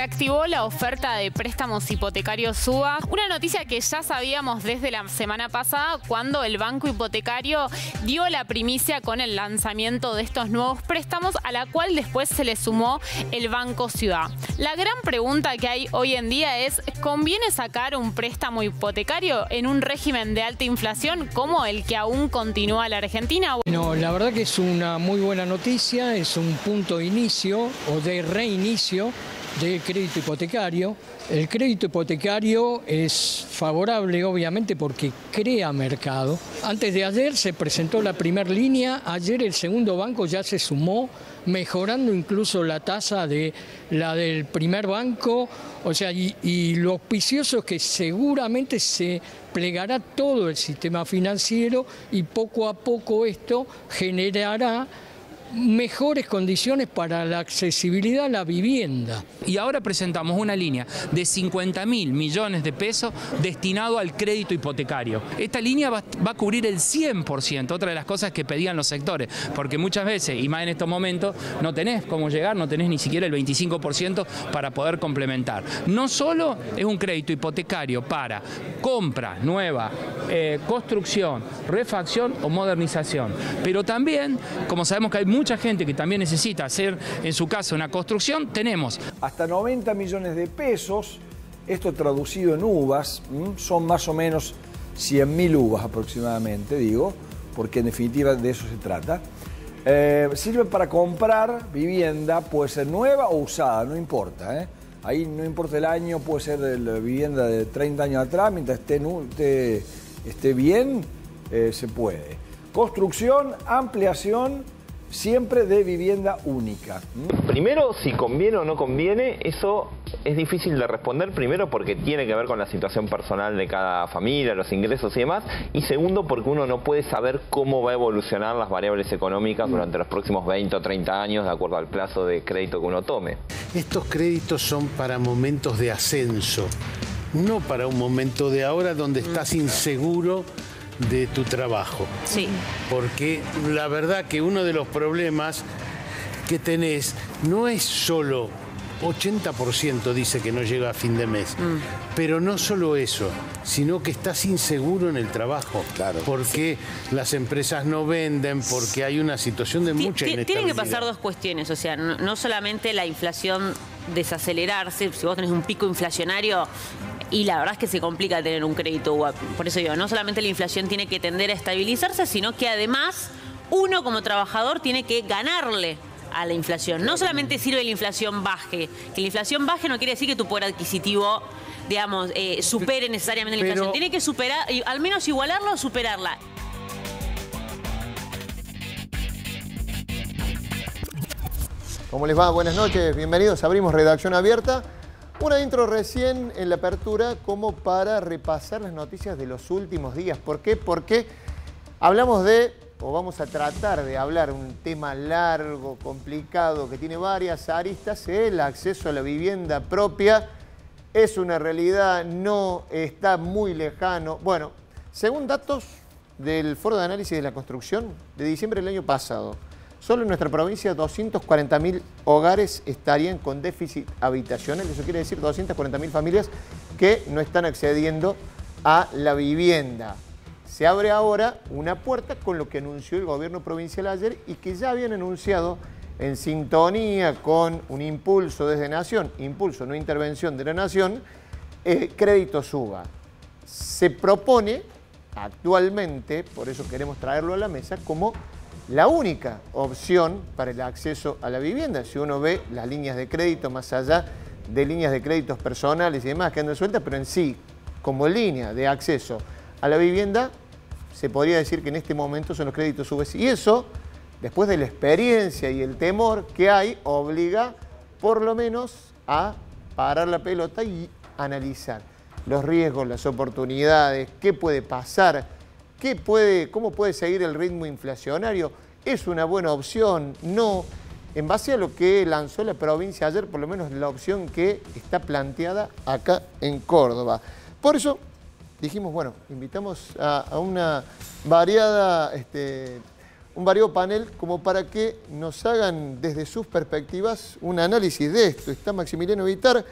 reactivó la oferta de préstamos hipotecarios SUBA, una noticia que ya sabíamos desde la semana pasada cuando el banco hipotecario dio la primicia con el lanzamiento de estos nuevos préstamos, a la cual después se le sumó el Banco Ciudad. La gran pregunta que hay hoy en día es, ¿conviene sacar un préstamo hipotecario en un régimen de alta inflación como el que aún continúa la Argentina? No, la verdad que es una muy buena noticia, es un punto de inicio o de reinicio del crédito hipotecario. El crédito hipotecario es favorable, obviamente, porque crea mercado. Antes de ayer se presentó la primera línea, ayer el segundo banco ya se sumó, mejorando incluso la tasa de la del primer banco. O sea, y lo auspicioso es que seguramente se plegará todo el sistema financiero y poco a poco esto generará mejores condiciones para la accesibilidad a la vivienda. Y ahora presentamos una línea de 50.000 millones de pesos destinado al crédito hipotecario. Esta línea va a cubrir el 100%, otra de las cosas que pedían los sectores, porque muchas veces, y más en estos momentos, no tenés cómo llegar, no tenés ni siquiera el 25% para poder complementar. No solo es un crédito hipotecario para compra nueva, construcción, refacción o modernización, pero también, como sabemos que hay mucha gente que también necesita hacer en su casa una construcción, tenemos hasta 90 millones de pesos, esto traducido en uvas, son más o menos 100.000 uvas aproximadamente, digo, porque en definitiva de eso se trata. Sirve para comprar vivienda, puede ser nueva o usada, no importa, ahí no importa el año, puede ser la vivienda de 30 años atrás, mientras esté bien, se puede. Construcción, ampliación, siempre de vivienda única. Primero, si conviene o no conviene, eso es difícil de responder. Primero, porque tiene que ver con la situación personal de cada familia, los ingresos y demás. Y segundo, porque uno no puede saber cómo va a evolucionar las variables económicas durante los próximos 20 o 30 años, de acuerdo al plazo de crédito que uno tome. Estos créditos son para momentos de ascenso, no para un momento de ahora donde estás inseguro de tu trabajo. Sí. Porque la verdad que uno de los problemas que tenés no es solo 80% dice que no llega a fin de mes, pero no solo eso, sino que estás inseguro en el trabajo. Claro. Porque las empresas no venden, porque hay una situación de mucha inestabilidad. Tienen que pasar dos cuestiones, o sea, no solamente la inflación desacelerarse, si vos tenés un pico inflacionario, y la verdad es que se complica tener un crédito UAP. Por eso digo, no solamente la inflación tiene que tender a estabilizarse, sino que además uno como trabajador tiene que ganarle a la inflación. No solamente sirve que la inflación baje. Que la inflación baje no quiere decir que tu poder adquisitivo, digamos, supere necesariamente la inflación. Tiene que superar, al menos igualarla o superarla. ¿Cómo les va? Buenas noches, bienvenidos. Abrimos Redacción Abierta. Una intro recién en la apertura como para repasar las noticias de los últimos días. ¿Por qué? Porque hablamos o vamos a tratar de hablar un tema largo, complicado, que tiene varias aristas. El acceso a la vivienda propia es una realidad, no está muy lejano. Bueno, según datos del Foro de Análisis de la Construcción de diciembre del año pasado, solo en nuestra provincia 240.000 hogares estarían con déficit habitacional. Eso quiere decir 240.000 familias que no están accediendo a la vivienda. Se abre ahora una puerta con lo que anunció el gobierno provincial ayer y que ya habían anunciado en sintonía con un impulso desde Nación, impulso, no intervención de la Nación, crédito SUBA. Se propone actualmente, por eso queremos traerlo a la mesa, como la única opción para el acceso a la vivienda. Si uno ve las líneas de crédito, más allá de líneas de créditos personales y demás que andan sueltas, pero en sí, como línea de acceso a la vivienda, se podría decir que en este momento son los créditos SUBA. Y eso, después de la experiencia y el temor que hay, obliga por lo menos a parar la pelota y analizar los riesgos, las oportunidades, qué puede pasar, cómo puede seguir el ritmo inflacionario. ¿Es una buena opción? No. En base a lo que lanzó la provincia ayer, por lo menos la opción que está planteada acá en Córdoba. Por eso dijimos, bueno, invitamos a una variada un variado panel como para que nos hagan desde sus perspectivas un análisis de esto. Está Maximiliano Vitar,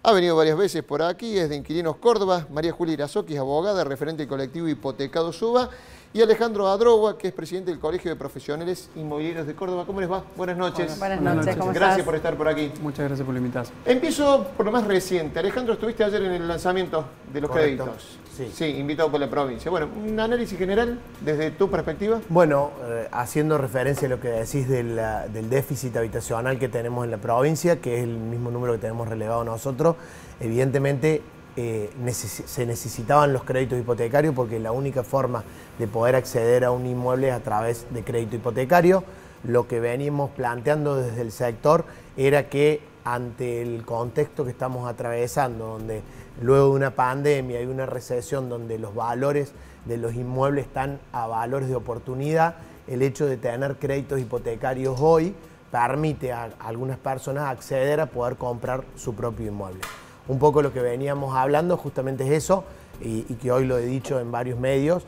ha venido varias veces por aquí, es de Inquilinos Córdoba, María Julia Irazoqui es abogada, referente del colectivo Hipotecado Suba, y Alejandro Adroa, que es presidente del Colegio de Profesionales Inmobiliarios de Córdoba. ¿Cómo les va? Buenas noches. Buenas noches, ¿cómo Gracias estás? por estar por aquí. Muchas gracias por la invitación. Empiezo por lo más reciente. Alejandro, estuviste ayer en el lanzamiento de los Correcto. créditos. Sí. Invitado por la provincia. Bueno, un análisis general desde tu perspectiva. Bueno, haciendo referencia a lo que decís del déficit habitacional que tenemos en la provincia, que es el mismo número que tenemos relevado nosotros, evidentemente se necesitaban los créditos hipotecarios porque la única forma de poder acceder a un inmueble es a través de crédito hipotecario. Lo que venimos planteando desde el sector era que ante el contexto que estamos atravesando, donde luego de una pandemia y una recesión donde los valores de los inmuebles están a valores de oportunidad, el hecho de tener créditos hipotecarios hoy permite a algunas personas acceder a poder comprar su propio inmueble. Un poco lo que veníamos hablando justamente es eso, y que hoy lo he dicho en varios medios,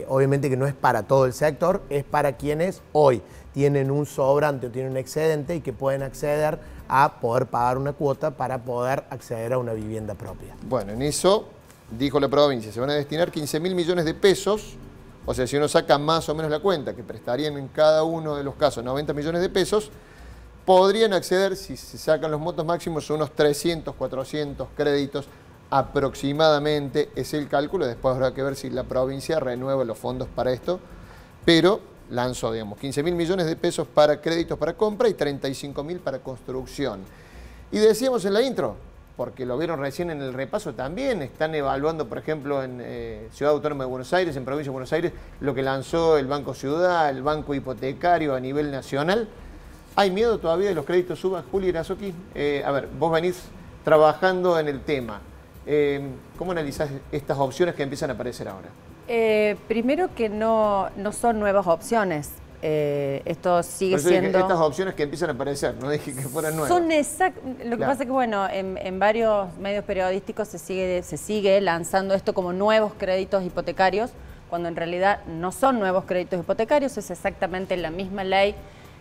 obviamente que no es para todo el sector, es para quienes hoy tienen un sobrante o tienen un excedente y que pueden acceder a poder pagar una cuota para poder acceder a una vivienda propia. Bueno, en eso, dijo la provincia, se van a destinar 15.000 millones de pesos, o sea, si uno saca más o menos la cuenta, que prestarían en cada uno de los casos 90 millones de pesos, podrían acceder, si se sacan los montos máximos, unos 300, 400 créditos aproximadamente, es el cálculo. Después habrá que ver si la provincia renueva los fondos para esto, pero lanzó, digamos, 15.000 millones de pesos para créditos para compra y 35.000 para construcción. Y decíamos en la intro, porque lo vieron recién en el repaso también, están evaluando, por ejemplo, en Ciudad Autónoma de Buenos Aires, en Provincia de Buenos Aires, lo que lanzó el Banco Ciudad, el Banco Hipotecario a nivel nacional. ¿Hay miedo todavía de los créditos Suba? Julia Irazoqui, a ver, vos venís trabajando en el tema. ¿Cómo analizás estas opciones que empiezan a aparecer ahora? Primero que no son nuevas opciones. Esto sigue siendo... Estas opciones que empiezan a aparecer, no dije que fueran nuevas. Son Lo que pasa es que, bueno, en varios medios periodísticos se sigue lanzando esto como nuevos créditos hipotecarios, cuando en realidad no son nuevos créditos hipotecarios, es exactamente la misma ley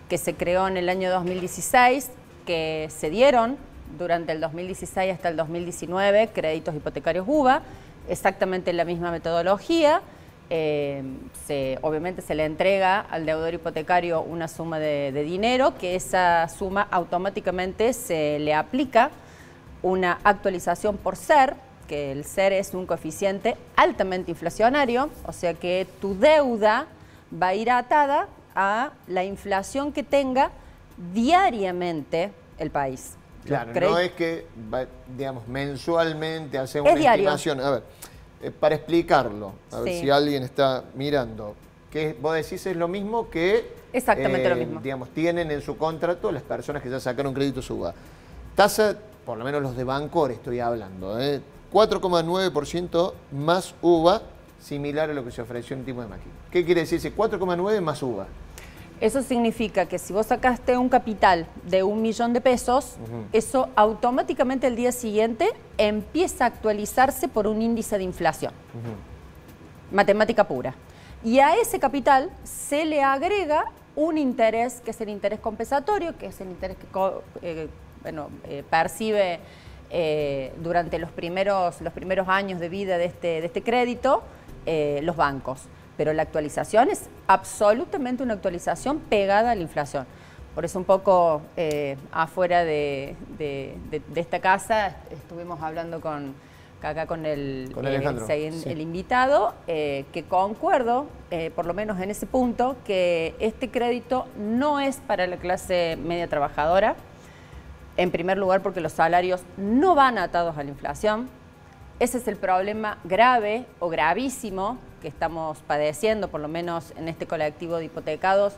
que se creó en el año 2016, que se dieron durante el 2016 hasta el 2019, créditos hipotecarios UBA, exactamente la misma metodología. Obviamente se le entrega al deudor hipotecario una suma de dinero, que esa suma automáticamente se le aplica una actualización por SER, que el SER es un coeficiente altamente inflacionario, o sea que tu deuda va a ir atada a la inflación que tenga diariamente el país. Claro, no es que, digamos, mensualmente hace una diario. estimación. A ver, para explicarlo, a ver si alguien está mirando, que vos decís es lo mismo que... Exactamente lo mismo. Digamos, tienen en su contrato las personas que ya sacaron crédito Suba. Tasa, por lo menos los de Bancor estoy hablando, 4,9% más UVA, similar a lo que se ofreció en Timo de Maqui. ¿Qué quiere decir ese 4,9 más UVA? Eso significa que si vos sacaste un capital de 1 millón de pesos, eso automáticamente el día siguiente empieza a actualizarse por un índice de inflación. Matemática pura. Y a ese capital se le agrega un interés, que es el interés compensatorio, que es el interés que percibe durante los primeros años de vida de este crédito los bancos. Pero la actualización es absolutamente una actualización pegada a la inflación. Por eso un poco afuera de esta casa estuvimos hablando con el invitado, que concuerdo, por lo menos en ese punto, que este crédito no es para la clase media trabajadora. En primer lugar, porque los salarios no van atados a la inflación. Ese es el problema grave o gravísimo que estamos padeciendo, por lo menos en este colectivo de hipotecados,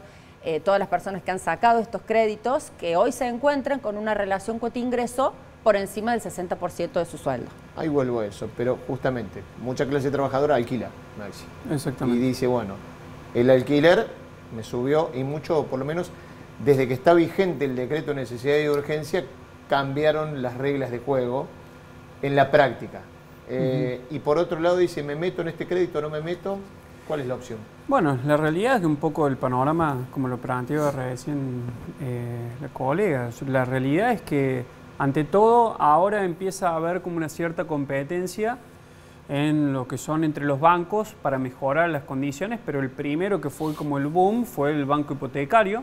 todas las personas que han sacado estos créditos, que hoy se encuentran con una relación cuota-ingreso por encima del 60% de su sueldo. Ahí vuelvo a eso, pero justamente, mucha clase trabajadora alquila, Maxi. Exactamente. Y dice, bueno, el alquiler me subió y mucho, por lo menos, desde que está vigente el decreto de necesidad y urgencia, cambiaron las reglas de juego en la práctica. Y por otro lado dice, ¿me meto en este crédito o no me meto? ¿Cuál es la opción? Bueno, la realidad es que un poco el panorama, como lo planteó recién la colega, la realidad es que ante todo ahora empieza a haber como una cierta competencia en lo que son entre los bancos para mejorar las condiciones, pero el primero que fue como el boom fue el banco hipotecario,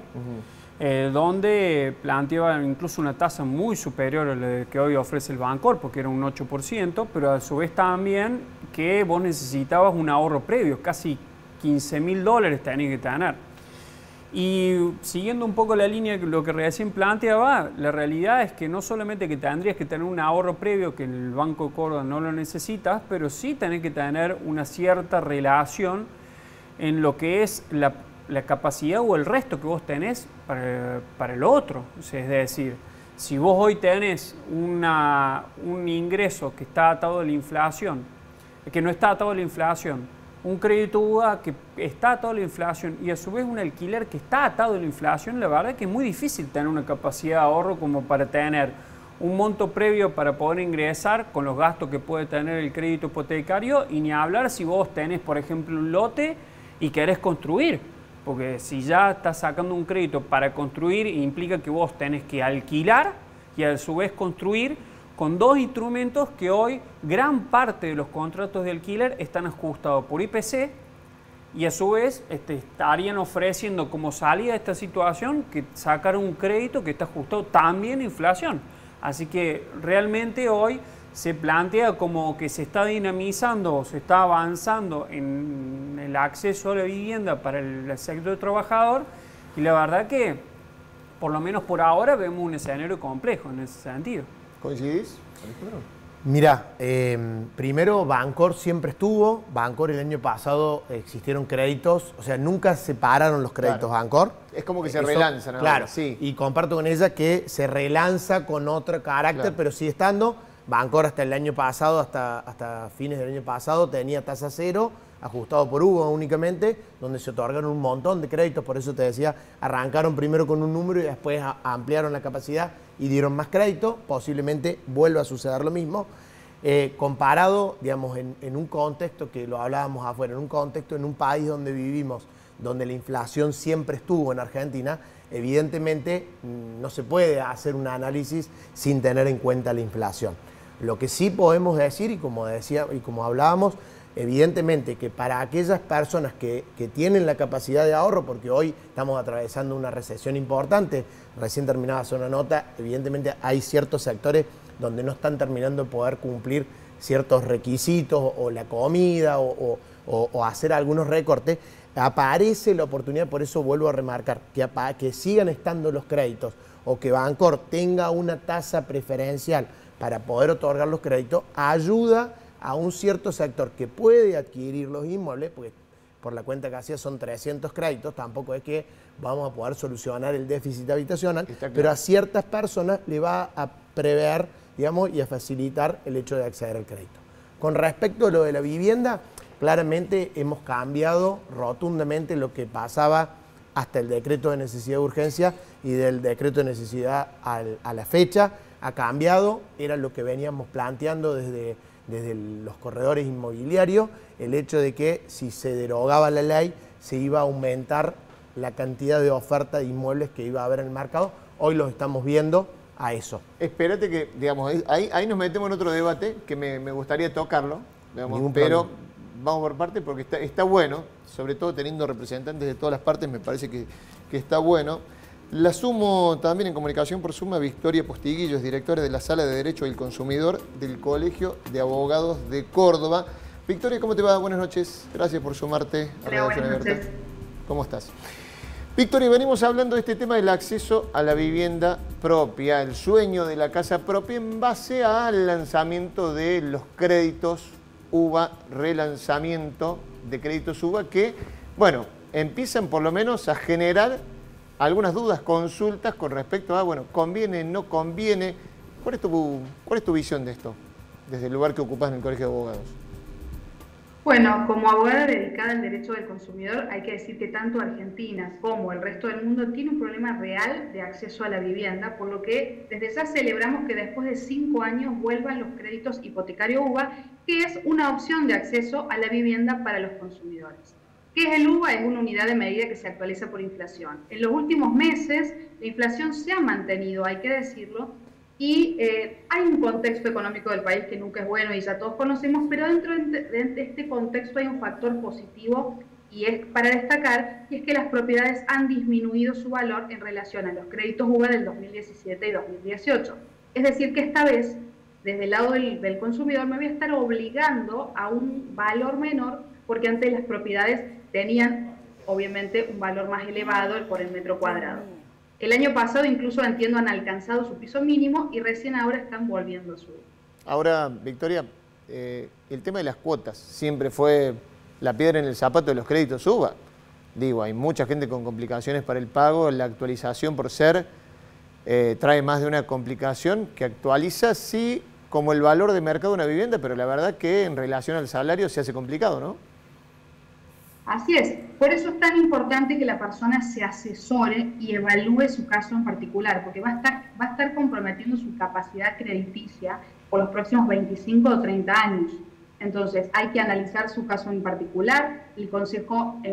donde planteaba incluso una tasa muy superior a la que hoy ofrece el Bancor, porque era un 8%, pero a su vez también que vos necesitabas un ahorro previo, casi $15.000 tenías que tener. Y siguiendo un poco la línea de lo que recién planteaba, la realidad es que no solamente que tendrías que tener un ahorro previo, que en el Banco de Córdoba no lo necesitas, pero sí tenés que tener una cierta relación en lo que es la capacidad o el resto que vos tenés para el otro. O sea, es decir, si vos hoy tenés un ingreso que está atado a la inflación, que no está atado a la inflación, un crédito UVA que está atado a la inflación y a su vez un alquiler que está atado a la inflación, la verdad es que es muy difícil tener una capacidad de ahorro como para tener un monto previo para poder ingresar con los gastos que puede tener el crédito hipotecario, y ni hablar si vos tenés, por ejemplo, un lote y querés construir. Porque si ya estás sacando un crédito para construir, implica que vos tenés que alquilar y a su vez construir, con dos instrumentos que hoy gran parte de los contratos de alquiler están ajustados por IPC, y a su vez estarían ofreciendo como salida de esta situación que sacar un crédito que está ajustado también a inflación. Así que realmente hoy se plantea como que se está dinamizando o se está avanzando en el acceso a la vivienda para el sector trabajador, y la verdad que por lo menos por ahora vemos un escenario complejo en ese sentido. ¿Coincidís, Alejandro? Mira, primero Bancor siempre estuvo. Bancor el año pasado existieron créditos, o sea, nunca se pararon los créditos Bancor. Es como que se relanzan ahora. Claro, sí. Y comparto con ella que se relanza con otro carácter, pero sigue estando. Bancor hasta el año pasado, hasta fines del año pasado, tenía tasa cero, ajustado por UVA únicamente, donde se otorgaron un montón de créditos. Por eso te decía, arrancaron primero con un número y después ampliaron la capacidad y dieron más crédito. Posiblemente vuelva a suceder lo mismo. Comparado, digamos, en un contexto que lo hablábamos afuera, en un contexto, en un país donde vivimos, donde la inflación siempre estuvo en Argentina, evidentemente no se puede hacer un análisis sin tener en cuenta la inflación. Lo que sí podemos decir, y como decía y como hablábamos, evidentemente que para aquellas personas que tienen la capacidad de ahorro, porque hoy estamos atravesando una recesión importante, recién terminaba de hacer una nota, evidentemente hay ciertos sectores donde no están terminando de poder cumplir ciertos requisitos, o la comida, o hacer algunos recortes, aparece la oportunidad. Por eso vuelvo a remarcar, que sigan estando los créditos, o que Bancor tenga una tasa preferencial para poder otorgar los créditos, ayuda a un cierto sector que puede adquirir los inmuebles, porque por la cuenta que hacía son 300 créditos, tampoco es que vamos a poder solucionar el déficit habitacional, claro, pero a ciertas personas le va a prever, digamos, y a facilitar el hecho de acceder al crédito. Con respecto a lo de la vivienda, claramente hemos cambiado rotundamente lo que pasaba hasta el decreto de necesidad de urgencia, y del decreto de necesidad a la fecha ha cambiado. Era lo que veníamos planteando desde los corredores inmobiliarios, el hecho de que si se derogaba la ley se iba a aumentar la cantidad de oferta de inmuebles que iba a haber en el mercado. Hoy los estamos viendo a eso. Espérate que, digamos, ahí nos metemos en otro debate que me gustaría tocarlo, digamos, pero vamos por parte, porque está bueno, sobre todo teniendo representantes de todas las partes, me parece que está bueno. La sumo también en comunicación por Zoom a Victoria Postiguillo, es directora de la Sala de Derecho del Consumidor del Colegio de Abogados de Córdoba. Victoria, ¿cómo te va? Buenas noches. Gracias por sumarte a Redacción Abierta. ¿Cómo estás? Victoria, venimos hablando de este tema del acceso a la vivienda propia, el sueño de la casa propia en base al lanzamiento de los créditos UVA, relanzamiento de créditos UVA que, bueno, empiezan por lo menos a generar algunas dudas, consultas con respecto a, bueno, ¿conviene, no conviene? ¿Cuál es tu visión de esto, desde el lugar que ocupas en el Colegio de Abogados? Bueno, como abogada dedicada al derecho del consumidor, hay que decir que tanto Argentina como el resto del mundo tiene un problema real de acceso a la vivienda, por lo que desde ya celebramos que después de 5 años vuelvan los créditos hipotecarios UVA, que es una opción de acceso a la vivienda para los consumidores. ¿Qué es el UVA? Es una unidad de medida que se actualiza por inflación. En los últimos meses la inflación se ha mantenido, hay que decirlo, y hay un contexto económico del país que nunca es bueno y ya todos conocemos, pero dentro de este contexto hay un factor positivo y es para destacar, y es que las propiedades han disminuido su valor en relación a los créditos UVA del 2017 y 2018. Es decir, que esta vez, desde el lado del consumidor, me voy a estar obligando a un valor menor, porque antes las propiedades tenían, obviamente, un valor más elevado por el metro cuadrado. El año pasado, incluso, entiendo, han alcanzado su piso mínimo y recién ahora están volviendo a subir. Ahora, Victoria, el tema de las cuotas siempre fue la piedra en el zapato de los créditos UVA. Digo, hay mucha gente con complicaciones para el pago, la actualización por ser trae más de una complicación que actualiza, sí, como el valor de mercado de una vivienda, pero la verdad que en relación al salario se hace complicado, ¿no? Así es. Por eso es tan importante que la persona se asesore y evalúe su caso en particular, porque va a estar comprometiendo su capacidad crediticia por los próximos 25 o 30 años. Entonces, hay que analizar su caso en particular. El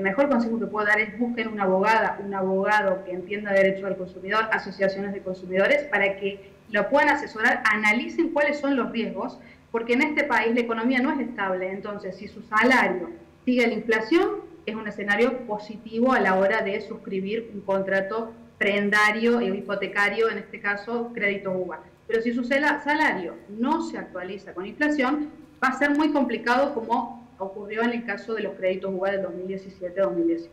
mejor consejo que puedo dar es busquen una abogada, un abogado que entienda derecho del consumidor, asociaciones de consumidores, para que lo puedan asesorar, analicen cuáles son los riesgos, porque en este país la economía no es estable. Entonces, si su salario sigue la inflación, es un escenario positivo a la hora de suscribir un contrato prendario e hipotecario, en este caso, crédito UVA. Pero si su salario no se actualiza con inflación, va a ser muy complicado, como ocurrió en el caso de los créditos UVA del 2017-2018.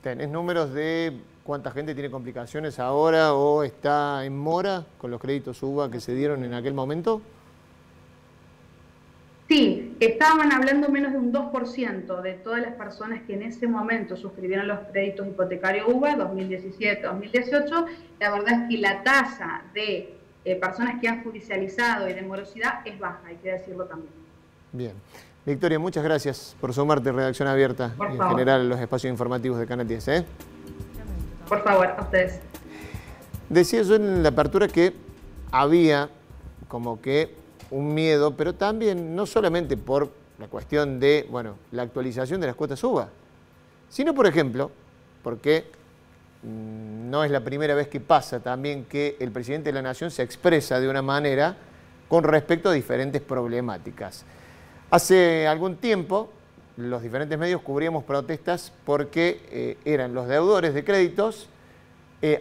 ¿Tenés números de cuánta gente tiene complicaciones ahora o está en mora con los créditos UVA que se dieron en aquel momento? Sí, estaban hablando menos de un 2% de todas las personas que en ese momento suscribieron los créditos hipotecarios UVA 2017-2018. La verdad es que la tasa de personas que han judicializado y de morosidad es baja, hay que decirlo también. Bien. Victoria, muchas gracias por sumarte a Redacción Abierta y en general a los espacios informativos de Canal 10. Por favor, a ustedes. Decía yo en la apertura que había como que un miedo, pero también no solamente por la cuestión de, bueno, la actualización de las cuotas UVA, sino, por ejemplo, porque no es la primera vez que pasa también que el presidente de la Nación se expresa de una manera con respecto a diferentes problemáticas. Hace algún tiempo los diferentes medios cubríamos protestas porque eran los deudores de créditos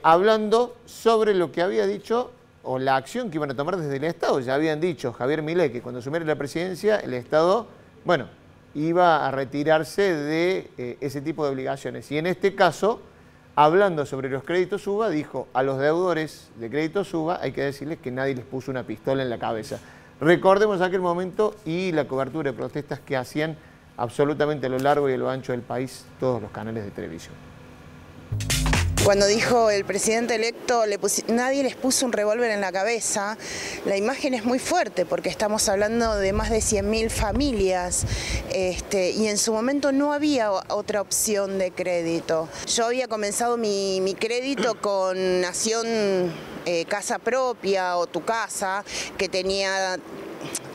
hablando sobre lo que había dicho o la acción que iban a tomar desde el Estado. Ya habían dicho Javier Milei que cuando asumiera la presidencia el Estado, bueno, iba a retirarse de ese tipo de obligaciones. Y en este caso, hablando sobre los créditos UVA, dijo a los deudores de créditos UVA hay que decirles que nadie les puso una pistola en la cabeza. Recordemos aquel momento y la cobertura de protestas que hacían absolutamente a lo largo y a lo ancho del país todos los canales de televisión. Cuando dijo el presidente electo, nadie les puso un revólver en la cabeza, la imagen es muy fuerte porque estamos hablando de más de 100.000 familias y en su momento no había otra opción de crédito. Yo había comenzado mi crédito con Nación Casa Propia o Tu Casa, que tenía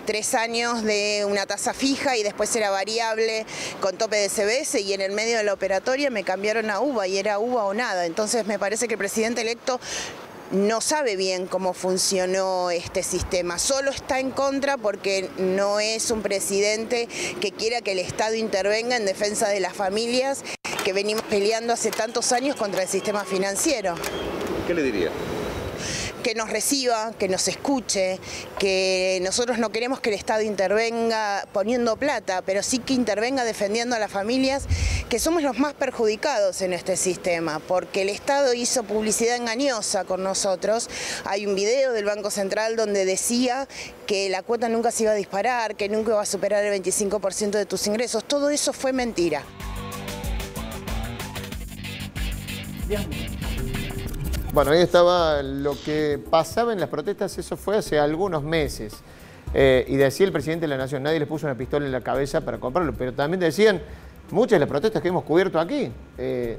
3 años de una tasa fija y después era variable con tope de CBS, y en el medio de la operatoria me cambiaron a UVA y era UVA o nada. Entonces me parece que el presidente electo no sabe bien cómo funcionó este sistema, solo está en contra porque no es un presidente que quiera que el Estado intervenga en defensa de las familias que venimos peleando hace tantos años contra el sistema financiero. ¿Qué le diría? Que nos reciba, que nos escuche, que nosotros no queremos que el Estado intervenga poniendo plata, pero sí que intervenga defendiendo a las familias, que somos los más perjudicados en este sistema, porque el Estado hizo publicidad engañosa con nosotros. Hay un video del Banco Central donde decía que la cuota nunca se iba a disparar, que nunca iba a superar el 25% de tus ingresos. Todo eso fue mentira. Bueno, ahí estaba lo que pasaba en las protestas, eso fue hace algunos meses. Y decía el presidente de la Nación, nadie les puso una pistola en la cabeza para comprarlo, pero también decían, muchas de las protestas que hemos cubierto aquí,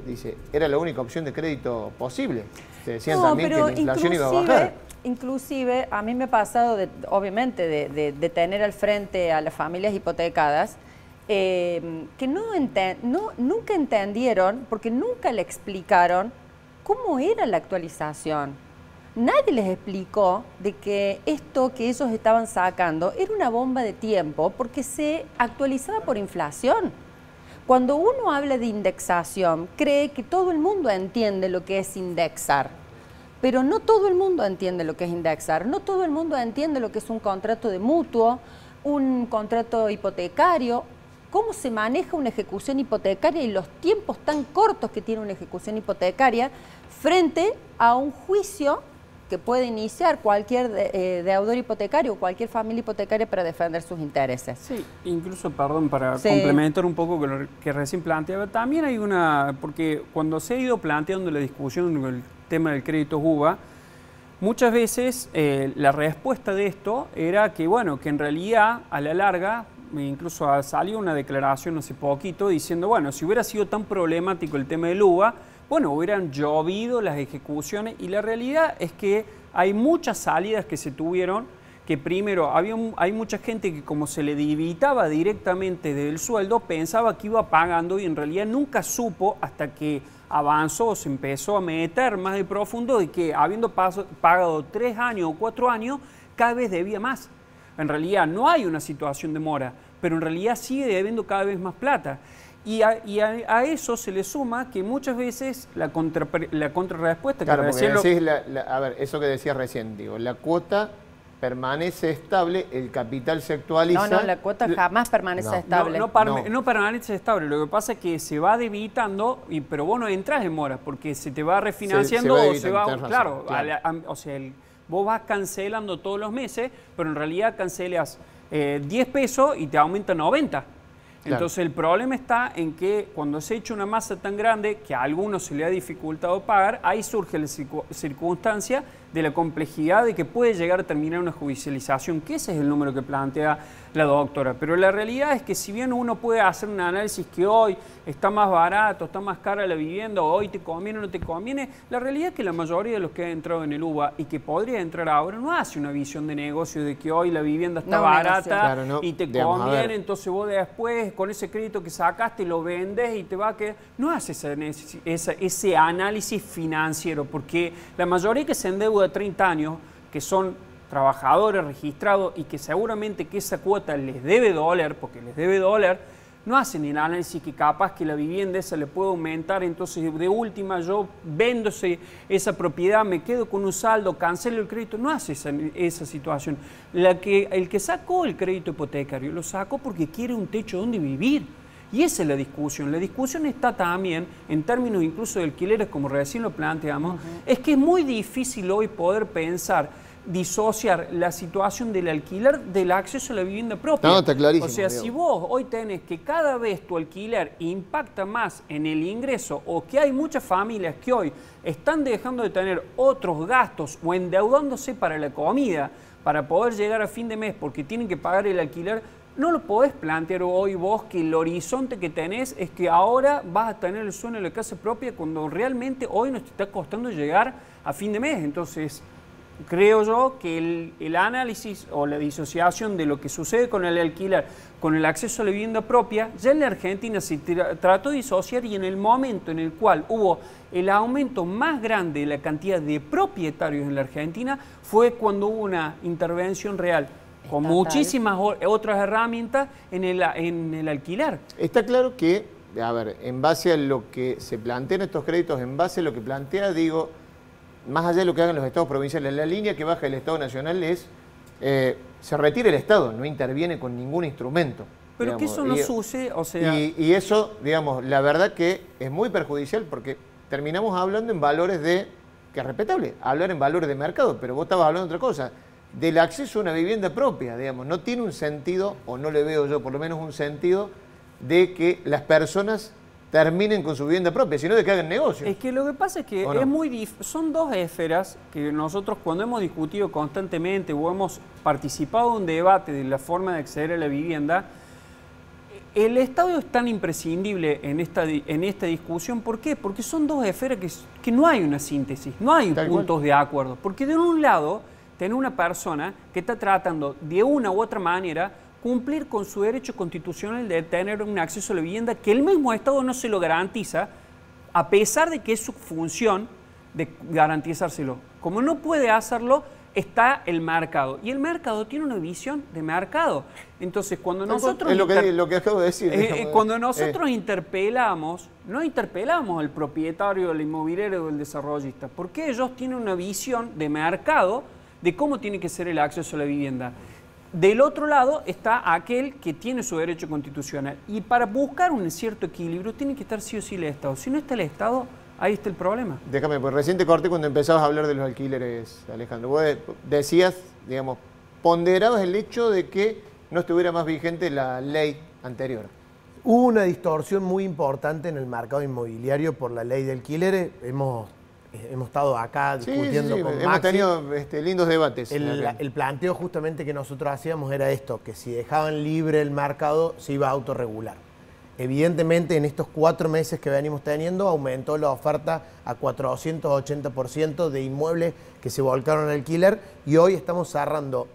dice, era la única opción de crédito posible. Se decían también que la inflación iba a bajar. Inclusive, a mí me ha pasado, obviamente, de tener al frente a las familias hipotecadas, que nunca entendieron, porque nunca le explicaron cómo era la actualización. Nadie les explicó de que esto que ellos estaban sacando era una bomba de tiempo porque se actualizaba por inflación. Cuando uno habla de indexación, cree que todo el mundo entiende lo que es indexar, pero no todo el mundo entiende lo que es indexar, no todo el mundo entiende lo que es un contrato de mutuo, un contrato hipotecario, cómo se maneja una ejecución hipotecaria y los tiempos tan cortos que tiene una ejecución hipotecaria frente a un juicio que puede iniciar cualquier deudor hipotecario o cualquier familia hipotecaria para defender sus intereses. Sí, incluso, perdón, para complementar un poco con lo que recién planteaba, también hay porque cuando se ha ido planteando la discusión con el tema del crédito UVA, muchas veces la respuesta de esto era que, bueno, que en realidad a la larga, incluso salió una declaración hace poquito diciendo, bueno, si hubiera sido tan problemático el tema del UVA, bueno, hubieran llovido las ejecuciones, y la realidad es que hay muchas salidas que se tuvieron, que primero hay mucha gente que como se le debitaba directamente del sueldo, pensaba que iba pagando y en realidad nunca supo hasta que avanzó, se empezó a meter más de profundo de que habiendo pagado 3 años o 4 años, cada vez debía más. En realidad no hay una situación de mora, pero en realidad sigue debiendo cada vez más plata. Y a eso se le suma que muchas veces la contrarrespuesta... Claro, porque decís, a ver, eso que decías recién, digo, la cuota permanece estable, el capital se actualiza... No, la cuota jamás permanece estable. No permanece estable, lo que pasa es que se va debitando, pero vos no entras en mora, porque se te va refinanciando claro. O sea, vos vas cancelando todos los meses, pero en realidad cancelas 10 pesos y te aumenta 90. Entonces el problema está en que cuando se echa una masa tan grande que a algunos se le ha dificultado pagar, ahí surge la circunstancia de la complejidad de que puede llegar a terminar una judicialización, que ese es el número que plantea la doctora. Pero la realidad es que si bien uno puede hacer un análisis que hoy está más barato, está más cara la vivienda, o hoy te conviene o no te conviene, la realidad es que la mayoría de los que han entrado en el UVA y que podría entrar ahora no hace una visión de negocio de que hoy la vivienda está barata y te conviene, entonces vos después con ese crédito que sacaste lo vendes y te va a quedar... No hace ese análisis financiero, porque la mayoría que se endeuda 30 años, que son trabajadores registrados y que seguramente que esa cuota les debe doler, porque les debe doler, no hacen el análisis que capaz que la vivienda esa le puede aumentar, entonces de última yo vendo esa propiedad, me quedo con un saldo, cancelo el crédito. No hace esa situación. El que sacó el crédito hipotecario lo sacó porque quiere un techo donde vivir. Y esa es la discusión. La discusión está también, en términos incluso de alquileres, como recién lo planteamos, es que es muy difícil hoy poder pensar, disociar la situación del alquiler del acceso a la vivienda propia. No, está clarísimo. O sea, si vos hoy tenés que cada vez tu alquiler impacta más en el ingreso, o que hay muchas familias que hoy están dejando de tener otros gastos o endeudándose para la comida, para poder llegar a fin de mes porque tienen que pagar el alquiler, no lo podés plantear hoy vos que el horizonte que tenés es que ahora vas a tener el sueño de la casa propia cuando realmente hoy nos está costando llegar a fin de mes. Entonces, creo yo que el análisis o la disociación de lo que sucede con el alquiler, con el acceso a la vivienda propia, ya en la Argentina se trató de disociar, y en el momento en el cual hubo el aumento más grande de la cantidad de propietarios en la Argentina fue cuando hubo una intervención real con muchísimas otras herramientas en el alquiler. Está claro que, a ver, en base a lo que se plantean estos créditos, en base a lo que plantea, digo, más allá de lo que hagan los estados provinciales, la línea que baja el Estado Nacional es, se retira el Estado, no interviene con ningún instrumento. Pero digamos, que eso no sucede, o sea... Y eso, digamos, la verdad que es muy perjudicial porque terminamos hablando en valores que es respetable, hablar en valores de mercado, pero vos estabas hablando de otra cosa, del acceso a una vivienda propia, digamos, no tiene un sentido, o no le veo yo por lo menos un sentido, de que las personas terminen con su vivienda propia, sino de que hagan negocio. Es que lo que pasa es que son dos esferas que nosotros cuando hemos discutido constantemente o hemos participado en un debate de la forma de acceder a la vivienda, el Estado es tan imprescindible en esta discusión. ¿Por qué? Porque son dos esferas que no hay una síntesis, no hay puntos de acuerdo. Porque de un lado, tener una persona que está tratando de una u otra manera cumplir con su derecho constitucional de tener un acceso a la vivienda que el mismo Estado no se lo garantiza, a pesar de que es su función de garantizárselo. Como no puede hacerlo, está el mercado. Y el mercado tiene una visión de mercado. Entonces, cuando nosotros... Es lo que acabo de decir. Cuando nosotros interpelamos, no interpelamos al propietario, al inmobiliario o al desarrollista, porque ellos tienen una visión de mercado de cómo tiene que ser el acceso a la vivienda. Del otro lado está aquel que tiene su derecho constitucional. Y para buscar un cierto equilibrio tiene que estar sí o sí el Estado. Si no está el Estado, ahí está el problema. Déjame, pues recién te corté cuando empezabas a hablar de los alquileres, Alejandro. Vos decías, digamos, ponderabas el hecho de que no estuviera más vigente la ley anterior. Hubo una distorsión muy importante en el mercado inmobiliario por la ley de alquileres. Hemos estado acá discutiendo con Maxi. Hemos tenido lindos debates. El planteo justamente que nosotros hacíamos era esto, que si dejaban libre el mercado se iba a autorregular. Evidentemente en estos 4 meses que venimos teniendo aumentó la oferta a 480% de inmuebles que se volcaron al alquiler y hoy estamos cerrando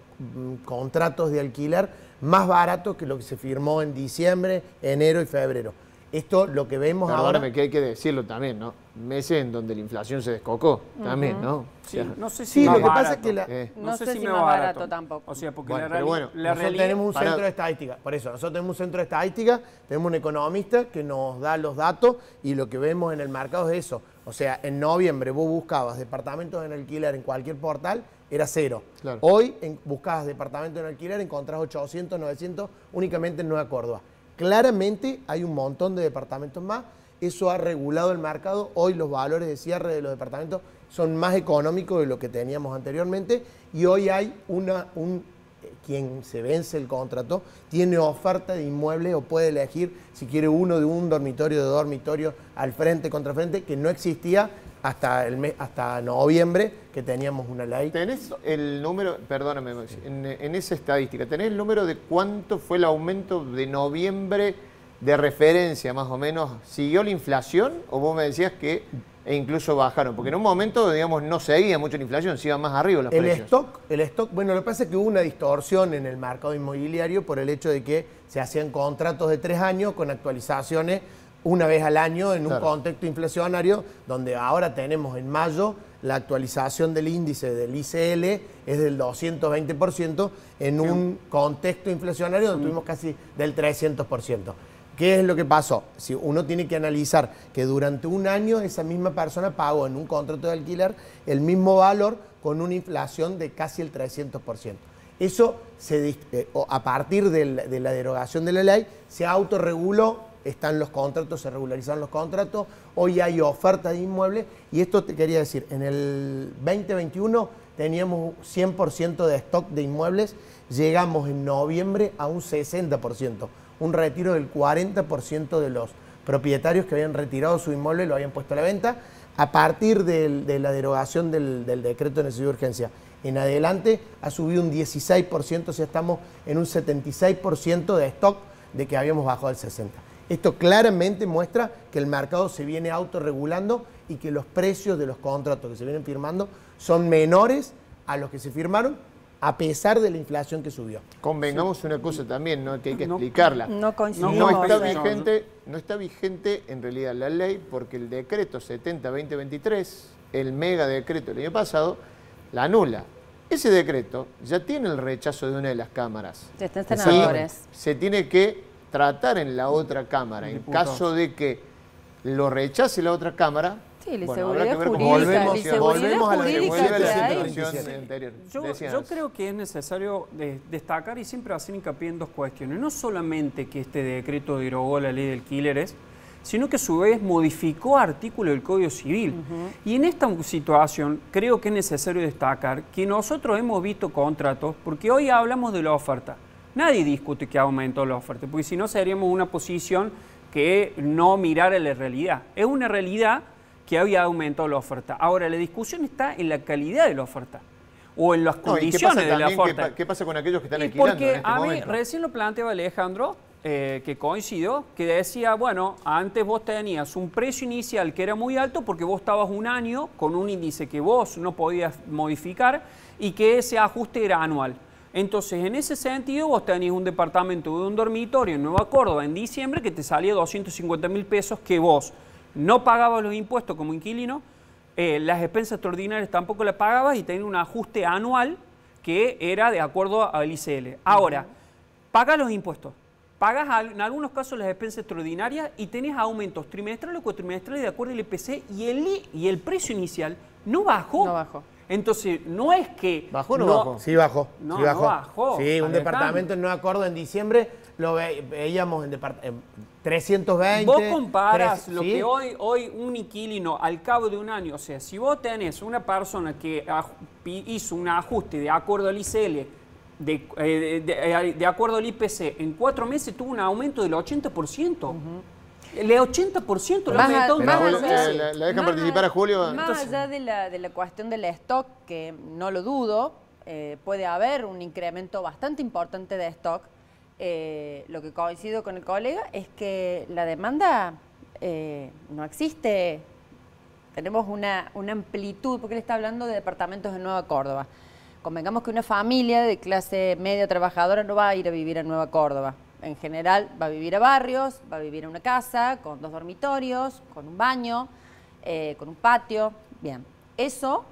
contratos de alquiler más baratos que lo que se firmó en diciembre, enero y febrero. Esto lo que vemos ahora... que hay que decirlo también, ¿no? Meses en donde la inflación se descocó, también, ¿no? Sí, no sé si lo que barato. pasa es que no sé si más barato tampoco. O sea, porque nosotros tenemos un centro de estadística, por eso, nosotros tenemos un centro de estadística, tenemos un economista que nos da los datos y lo que vemos en el mercado es eso. O sea, en noviembre vos buscabas departamentos en alquiler en cualquier portal, era 0. Claro. Hoy buscabas departamentos en alquiler, encontrás 800, 900 únicamente en Nueva Córdoba. Claramente hay un montón de departamentos más, eso ha regulado el mercado, hoy los valores de cierre de los departamentos son más económicos de lo que teníamos anteriormente y hoy hay quien se vence el contrato tiene oferta de inmuebles o puede elegir si quiere uno de un dormitorio, de dormitorio, al frente, contra frente, que no existía hasta noviembre, que teníamos una ley. ¿Tenés el número, perdóname, Maxi, en esa estadística, tenés el número de cuánto fue el aumento de noviembre de referencia, más o menos? ¿Siguió la inflación o vos me decías que incluso bajaron? Porque en un momento, digamos, no seguía mucho la inflación, se iba más arriba los precios. El stock, bueno, lo que pasa es que hubo una distorsión en el mercado inmobiliario por el hecho de que se hacían contratos de 3 años con actualizaciones una vez al año en un contexto inflacionario, donde ahora tenemos en mayo la actualización del índice del ICL es del 220% en un contexto inflacionario donde tuvimos casi del 300%. ¿Qué es lo que pasó? Si uno tiene que analizar que durante un año esa misma persona pagó en un contrato de alquiler el mismo valor con una inflación de casi el 300%. Eso, a partir de la derogación de la ley, se autorreguló. Están los contratos, se regularizaron los contratos, hoy hay oferta de inmuebles y esto te quería decir, en el 2021 teníamos 100% de stock de inmuebles, llegamos en noviembre a un 60%, un retiro del 40% de los propietarios que habían retirado su inmueble lo habían puesto a la venta, a partir de la derogación del decreto de necesidad de urgencia. En adelante ha subido un 16%, o sea, estamos en un 76% de stock de que habíamos bajado al 60%. Esto claramente muestra que el mercado se viene autorregulando y que los precios de los contratos que se vienen firmando son menores a los que se firmaron a pesar de la inflación que subió. Convengamos una cosa también, ¿no? Que hay que explicarla. No coincidimos. No está vigente en realidad la ley porque el decreto 70-2023, el mega decreto del año pasado, la anula. Ese decreto ya tiene el rechazo de una de las cámaras. Están senadores. Se tiene que tratar en la otra cámara. En caso de que lo rechace la otra cámara, habrá que ver cómo volvemos a la situación anterior. Yo creo que es necesario destacar y siempre hacer hincapié en 2 cuestiones. No solamente que este decreto derogó la ley de alquileres, sino que a su vez modificó artículos del Código Civil. Y en esta situación creo que es necesario destacar que nosotros hemos visto contratos, porque hoy hablamos de la oferta. Nadie discute que aumentó la oferta, porque si no seríamos una posición que no mirara la realidad. Es una realidad que había aumentado la oferta. Ahora, la discusión está en la calidad de la oferta o en las condiciones de la oferta. ¿Qué pasa con aquellos que están alquilando porque en este momento? Recién lo planteaba Alejandro, que coincidió, que decía, bueno, antes vos tenías un precio inicial que era muy alto porque vos estabas un año con un índice que vos no podías modificar y que ese ajuste era anual. Entonces, en ese sentido, vos tenés un departamento de un dormitorio en Nueva Córdoba en diciembre que te salía 250.000 pesos que vos no pagabas los impuestos como inquilino, las expensas extraordinarias tampoco las pagabas y tenías un ajuste anual que era de acuerdo al ICL. Ahora, pagas los impuestos, pagas en algunos casos las expensas extraordinarias y tenés aumentos trimestrales o cuatrimestrales de acuerdo al IPC y el precio inicial no bajó. No bajó. Entonces, no es que... ¿Bajó o no bajó? Sí bajó. No, sí bajó. no bajó. Sí, un departamento en Nueva Córdoba en diciembre lo veíamos en 320. Vos comparás lo ¿sí? que hoy un inquilino al cabo de un año, o sea, si vos tenés una persona que hizo un ajuste de acuerdo al ICL, de acuerdo al IPC, en 4 meses tuvo un aumento del 80%. El 80% lo aumentó en 4 meses. ¿La dejan participar a Julio? Más allá de la cuestión del stock, que no lo dudo, puede haber un incremento bastante importante de stock. Lo que coincido con el colega es que la demanda no existe. Tenemos una amplitud, porque él está hablando de departamentos de Nueva Córdoba. Convengamos que una familia de clase media trabajadora no va a ir a vivir a Nueva Córdoba. En general va a vivir a barrios, va a vivir en una casa con 2 dormitorios, con un baño, con un patio. Bien, eso,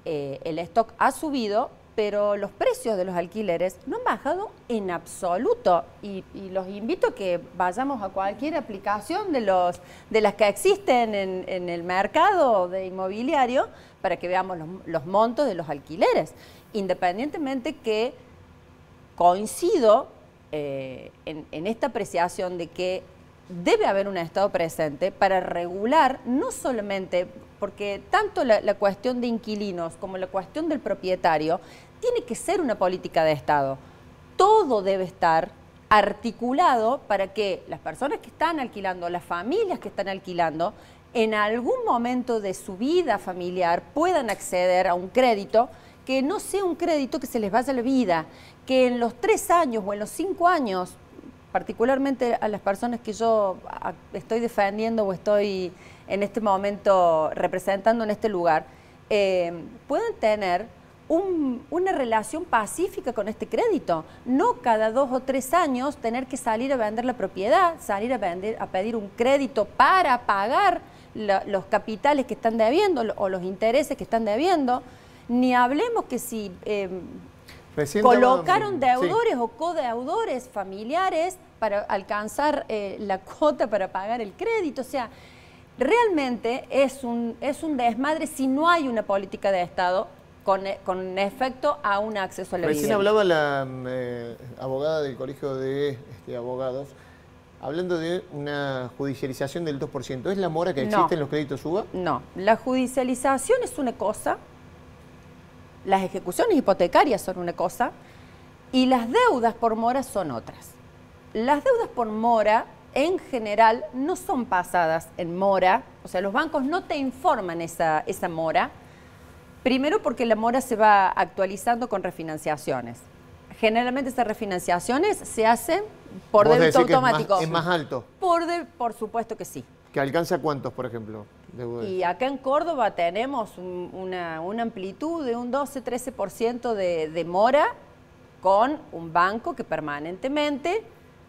el stock ha subido, pero los precios de los alquileres no han bajado en absoluto. Y los invito a que vayamos a cualquier aplicación de las que existen en el mercado de inmobiliario para que veamos los montos de los alquileres. Independientemente que coincido en esta apreciación de que debe haber un Estado presente para regular, no solamente, porque tanto la cuestión de inquilinos como la cuestión del propietario tiene que ser una política de Estado. Todo debe estar articulado para que las personas que están alquilando, las familias que están alquilando, en algún momento de su vida familiar puedan acceder a un crédito que no sea un crédito que se les vaya la vida, que en los 3 años o en los 5 años, particularmente a las personas que yo estoy defendiendo o estoy en este momento representando en este lugar, puedan tener una relación pacífica con este crédito. No cada 2 o 3 años tener que salir a vender la propiedad, salir a pedir un crédito para pagar los capitales que están debiendo o los intereses que están debiendo. Ni hablemos que si colocaron deudores o codeudores familiares para alcanzar la cuota para pagar el crédito. O sea, realmente es un desmadre si no hay una política de Estado con efecto a un acceso a la Recién vivienda. hablaba la abogada del Colegio de Abogados, hablando de una judicialización del 2%. ¿Es la mora que existe en los créditos UBA? No, la judicialización es una cosa, las ejecuciones hipotecarias son una cosa y las deudas por mora son otras. Las deudas por mora en general no son pasadas en mora, o sea, los bancos no te informan esa mora, primero porque la mora se va actualizando con refinanciaciones. Generalmente esas refinanciaciones se hacen por débito automático. ¿Es más alto? Por supuesto que sí. ¿Que alcanza cuántos, por ejemplo? Y acá en Córdoba tenemos una amplitud de un 12-13% de mora con un banco que permanentemente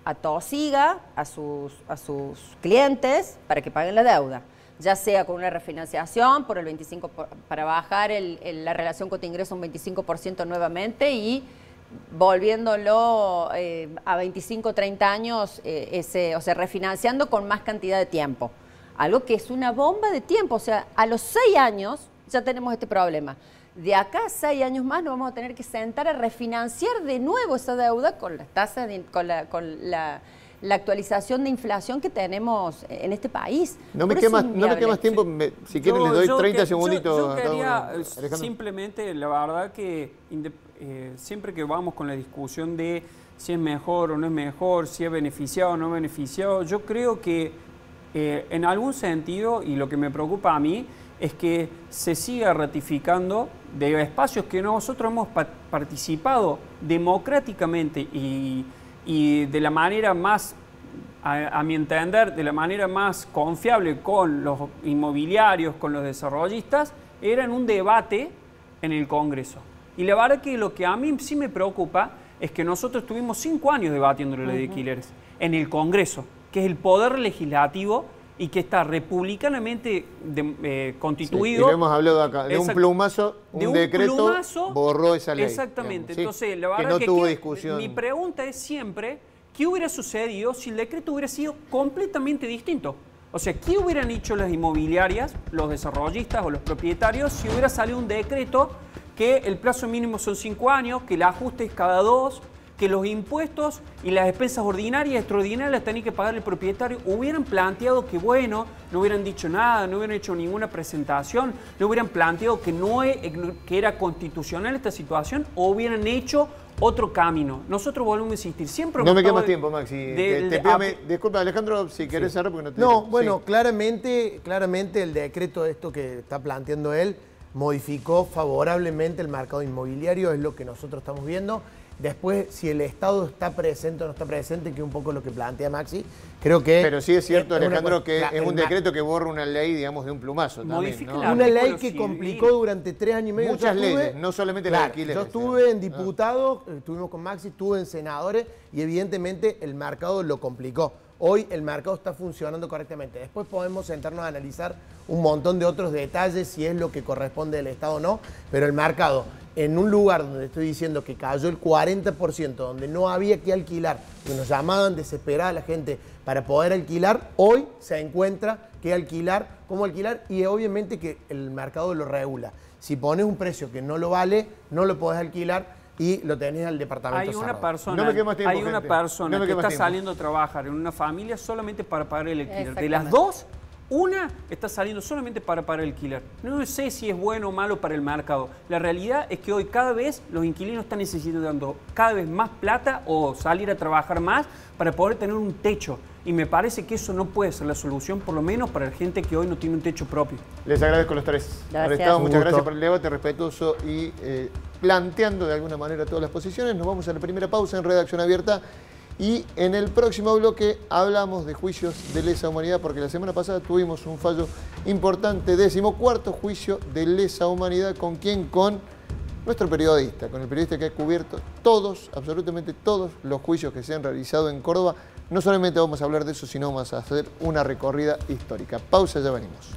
atosiga a sus clientes para que paguen la deuda, ya sea con una refinanciación por el 25%, para bajar la relación cuota-ingreso un 25% nuevamente y volviéndolo a 25 o 30 años, o sea, refinanciando con más cantidad de tiempo. Algo que es una bomba de tiempo, o sea, a los 6 años ya tenemos este problema. De acá a 6 años más nos vamos a tener que sentar a refinanciar de nuevo esa deuda con las tasas, con la actualización de inflación que tenemos en este país. No me quemas tiempo, si quieren les doy 30 segunditos. Yo quería simplemente, la verdad que siempre que vamos con la discusión de si es mejor o no es mejor, si es beneficiado o no beneficiado, yo creo que en algún sentido, y lo que me preocupa a mí, es que se siga ratificando de espacios que nosotros hemos participado democráticamente y de la manera más, a mi entender, de la manera más confiable con los inmobiliarios, con los desarrollistas, era en un debate en el Congreso. Y la verdad que lo que a mí sí me preocupa es que nosotros tuvimos 5 años debatiendo la ley de alquileres en el Congreso, que es el poder legislativo y que está republicanamente constituido. Sí, y lo hemos hablado acá, de un plumazo, un decreto borró esa ley. Exactamente, digamos, entonces la verdad que no tuvo discusión. Mi pregunta es siempre, ¿qué hubiera sucedido si el decreto hubiera sido completamente distinto? O sea, ¿qué hubieran hecho las inmobiliarias, los desarrollistas o los propietarios si hubiera salido un decreto que el plazo mínimo son 5 años, que el ajuste es cada 2, que los impuestos y las expensas ordinarias y extraordinarias las tenía que pagar el propietario? Hubieran planteado que, bueno, no hubieran dicho nada, no hubieran hecho ninguna presentación, no hubieran planteado que era constitucional esta situación, o hubieran hecho otro camino. Nosotros volvemos a insistir, siempre... No me queda más tiempo, Maxi. Disculpa, Alejandro, si querés cerrar porque no te... No, bueno, claramente el decreto esto que está planteando él modificó favorablemente el mercado inmobiliario, es lo que nosotros estamos viendo. Después, si el Estado está presente o no está presente, que es un poco lo que plantea Maxi, creo que... Pero sí es cierto, Alejandro, que es un decreto que borra una ley, digamos, de un plumazo también, ¿no? Una ley que complicó durante 3 años y medio. Muchas leyes, no solamente la de alquileres. Yo estuve en diputados, estuvimos con Maxi, estuve en senadores y evidentemente el mercado lo complicó. Hoy el mercado está funcionando correctamente. Después podemos sentarnos a analizar un montón de otros detalles, si es lo que corresponde al Estado o no, pero el mercado, en un lugar donde estoy diciendo que cayó el 40%, donde no había que alquilar, que nos llamaban desesperada a la gente para poder alquilar, hoy se encuentra que alquilar, cómo alquilar, y obviamente que el mercado lo regula. Si pones un precio que no lo vale, no lo podés alquilar y lo tenés al departamento cerrado. Hay una persona que está saliendo a trabajar en una familia solamente para pagar el alquiler. De las dos, una está saliendo solamente para pagar el alquiler. No sé si es bueno o malo para el mercado. La realidad es que hoy cada vez los inquilinos están necesitando cada vez más plata o salir a trabajar más para poder tener un techo. Y me parece que eso no puede ser la solución, por lo menos para la gente que hoy no tiene un techo propio. Les agradezco a los tres. Muchas gracias por el debate respetuoso y planteando de alguna manera todas las posiciones. Nos vamos a la primera pausa en Redacción Abierta y en el próximo bloque hablamos de juicios de lesa humanidad, porque la semana pasada tuvimos un fallo importante, 14º juicio de lesa humanidad. ¿Con quién? Con nuestro periodista, con el periodista que ha cubierto todos, absolutamente todos los juicios que se han realizado en Córdoba. No solamente vamos a hablar de eso, sino vamos a hacer una recorrida histórica. Pausa, ya venimos.